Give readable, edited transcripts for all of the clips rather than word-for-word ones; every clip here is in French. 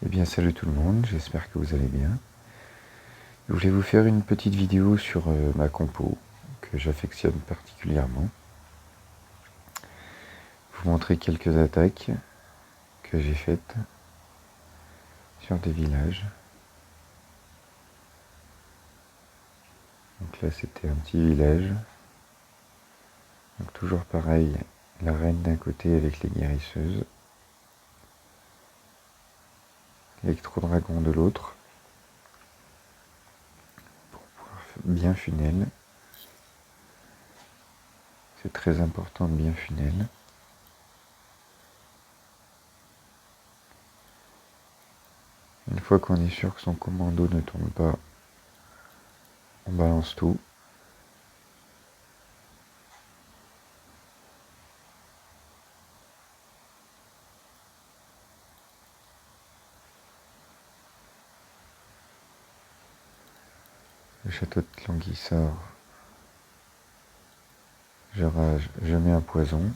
Eh bien salut tout le monde, j'espère que vous allez bien. Je voulais vous faire une petite vidéo sur ma compo que j'affectionne particulièrement. Vous montrer quelques attaques que j'ai faites sur des villages. Donc là c'était un petit village. Donc toujours pareil, la reine d'un côté avec les guérisseuses. L'électro-dragon de l'autre. Pour pouvoir bien funnel. C'est très important de bien funnel. Une fois qu'on est sûr que son commando ne tombe pas, on balance tout. Le château de clan qui sort. Je rage, je mets un poison.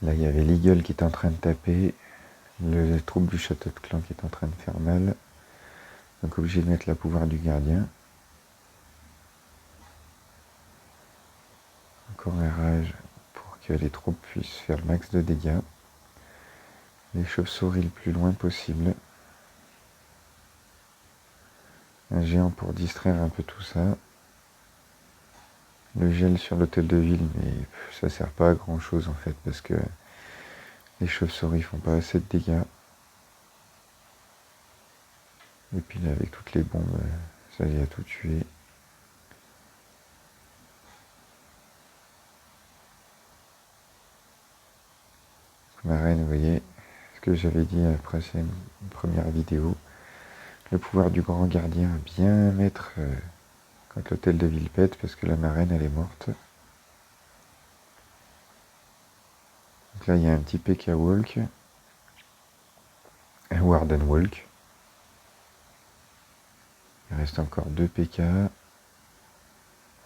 Là, il y avait l'Eagle qui est en train de taper, le troupe du château de clan qui est en train de faire mal. Donc obligé de mettre la pouvoir du gardien. Encore un rage pour que les troupes puissent faire le max de dégâts. Les chauves-souris le plus loin possible. Un géant pour distraire un peu tout ça. Le gel sur l'hôtel de ville, mais ça sert pas à grand chose en fait, parce que les chauves-souris font pas assez de dégâts. Et puis là, avec toutes les bombes, ça y a tout tué. Ma reine, vous voyez, ce que j'avais dit après une première vidéo, le pouvoir du grand gardien à bien mettre quand l'hôtel de ville pète, parce que la marraine elle est morte. Donc là il y a un petit PK Walk, un Warden Walk. Il reste encore 2 PK, un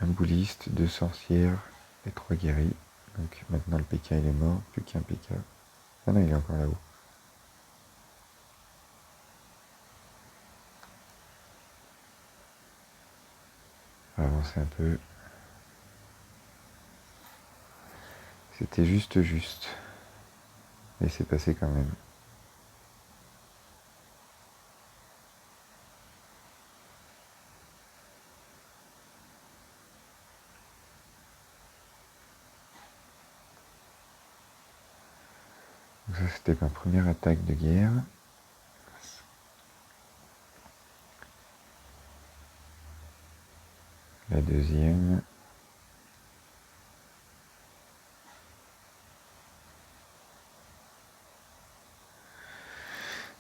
bouliste, 2 sorcières et 3 guéris. Donc maintenant le PK il est mort, plus qu'un PK. Ah non, il est encore là-haut. On va avancer un peu. C'était juste. Et c'est passé quand même. Donc ça c'était ma première attaque de guerre. La deuxième.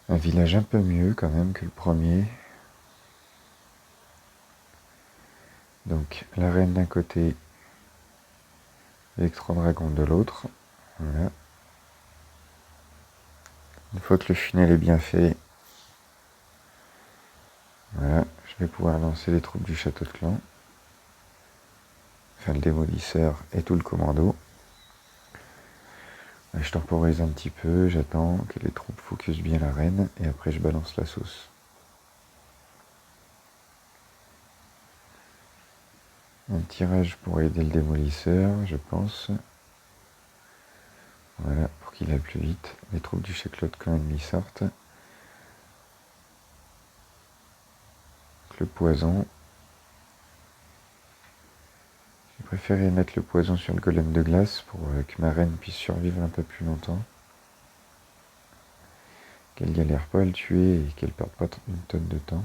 Un village un peu mieux quand même que le premier. Donc la reine d'un côté, l'électro-dragon de l'autre. Voilà. Une fois que le funnel est bien fait, voilà, je vais pouvoir lancer les troupes du château de clan. Enfin le démolisseur et tout le commando. Je temporise un petit peu, j'attends que les troupes focus bien la reine et après je balance la sauce. Un tirage pour aider le démolisseur, je pense. Voilà, pour qu'il aille plus vite. Les troupes du château de clan ennemi sortent. Le poison. J'ai préféré mettre le poison sur le golem de glace pour que ma reine puisse survivre un peu plus longtemps. Qu'elle galère pas à le tuer et qu'elle perde pas une tonne de temps.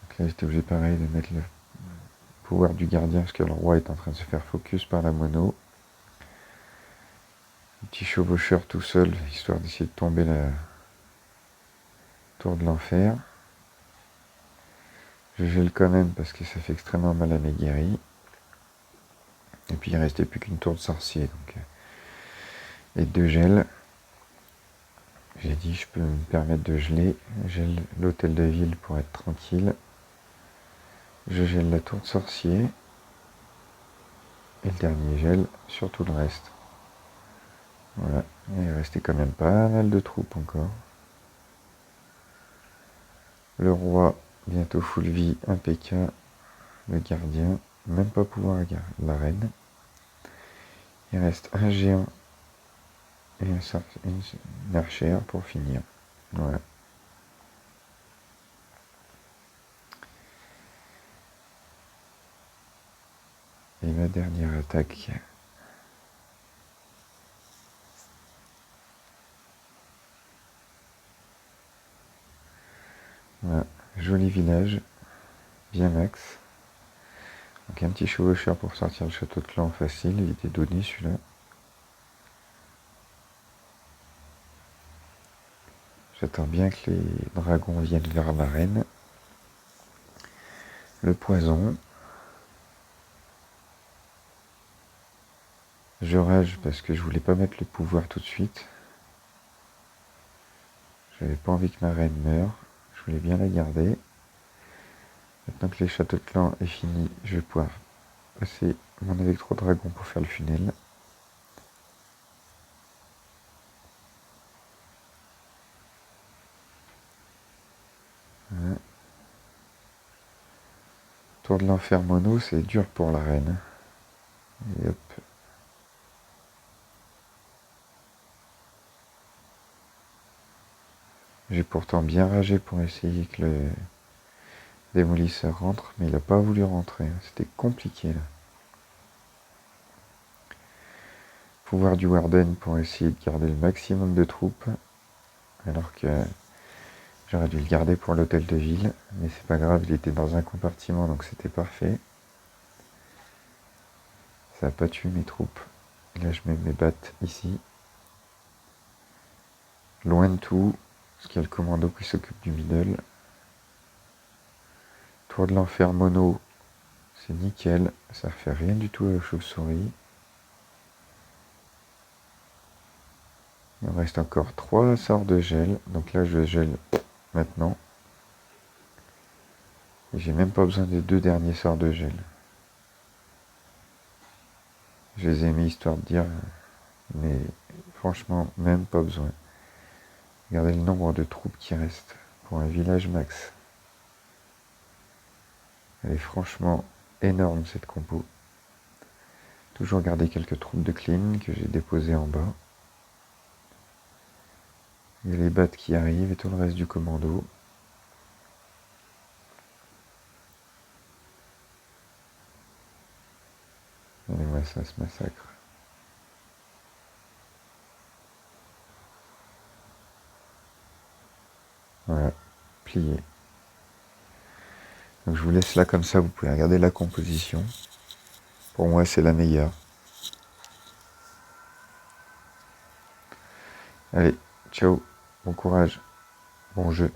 Donc là j'étais obligé pareil de mettre le pouvoir du gardien parce que le roi est en train de se faire focus par la mono. Un petit chevaucheur tout seul, histoire d'essayer de tomber la tour de l'enfer. Je gèle quand même parce que ça fait extrêmement mal à mes guéris. Et puis il ne restait plus qu'une tour de sorcier. Donc, et 2 gels. J'ai dit je peux me permettre de geler. Gèle l'hôtel de ville pour être tranquille. Je gèle la tour de sorcier. Et le dernier gel sur tout le reste. Voilà. Il restait quand même pas mal de troupes encore. Le roi, bientôt full vie, un PK. Le gardien, même pas pouvoir regarder. La reine. Il reste un géant et une archère pour finir. Voilà. Et ma dernière attaque. Voilà. Joli village. Bien max. Donc un petit chevaucheur pour sortir le château de clan facile. Il était donné celui-là. J'attends bien que les dragons viennent vers la reine. Le poison. Je rage parce que je voulais pas mettre le pouvoir tout de suite. J'avais pas envie que ma reine meure. Je voulais bien la garder. Maintenant que les châteaux de clan est fini, je vais pouvoir passer mon électro-dragon pour faire le funnel. Voilà. Tour de l'enfer mono, c'est dur pour la reine. Et hop. J'ai pourtant bien ragé pour essayer que le démolisseur rentre, mais il n'a pas voulu rentrer. C'était compliqué là. Pouvoir du Warden pour essayer de garder le maximum de troupes, alors que j'aurais dû le garder pour l'hôtel de ville, mais c'est pas grave, il était dans un compartiment donc c'était parfait. Ça n'a pas tué mes troupes. Et là je mets mes battes ici. Loin de tout, parce qu'il y a le commando qui s'occupe du middle. Tour de l'enfer mono, c'est nickel, ça ne refait rien du tout à la chauve-souris. Il me reste encore 3 sorts de gel, donc là je gèle maintenant. Et j'ai même pas besoin des 2 derniers sorts de gel. Je les ai mis histoire de dire, mais franchement, même pas besoin. Regardez le nombre de troupes qui restent pour un village max. Elle est franchement énorme cette compo. Toujours garder quelques troupes de clean que j'ai déposées en bas. Il y a les battes qui arrivent et tout le reste du commando. Et ouais, ça se massacre. Voilà, plié. Donc je vous laisse là comme ça, vous pouvez regarder la composition. Pour moi, c'est la meilleure. Allez, ciao, bon courage, bon jeu.